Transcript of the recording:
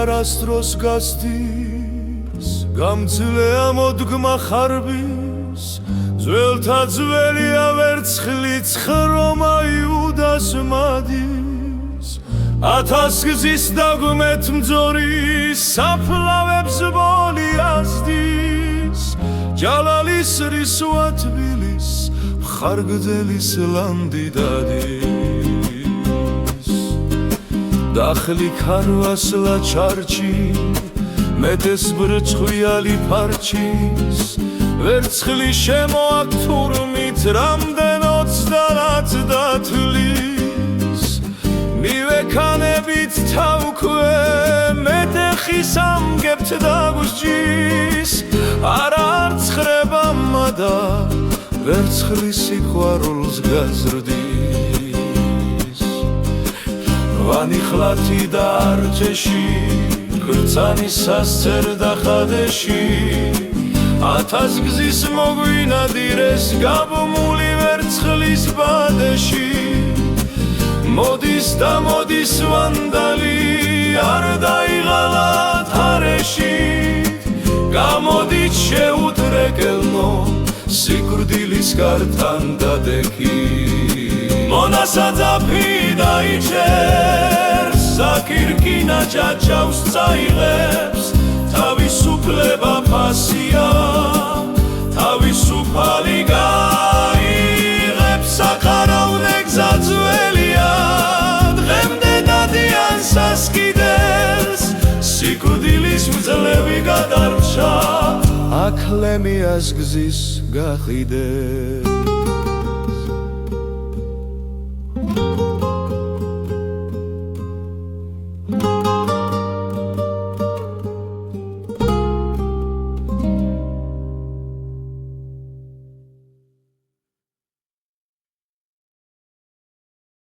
არასდროს გასდის გამძლეა მოდგმა ხარბის ძველთა ძველია ვერცხლიც ხრომა იუდას მადის ათასგზის დაგმეთ მძორი საფლავებს ბოლი ასდის ჯალალის რისვა თბილის მხარგრძელის ლანდი დადის დახლი ქარვასლა ჩარჩი მეტეს ბრწყვიალი ფარჩის ვერცხლი შემოაქვს თურმით რამდენ 30 დათვლის მივექანებით თავქვე მეტეხის ამგებთ დაგუსჯის არა არც ხრება მადა ვერცხლის სიყვარულს გაზრდის ვანიხლათი და არჩეში გრძანის სასცერ და ხადეში ათასგზის მოგვინადირეს გაბმული ვერცხლის ბადეში მოდის და მოდის ვანდალი არ დაიღალათ არეში გამოდით შეუდრეკელნო სიკვდილის კართან დადექი მონასაძაფი დაიჭერს საკირკინა ჭაჭავს წაიღებს თავისუფლება ფასია თავისუფალი გაიღებს საყარავნე გზა ძველია დღემდე დადიან სასკიდელს სიკვდილის მძლევი გადარჩა აქ ლემიას გზის გაყიდე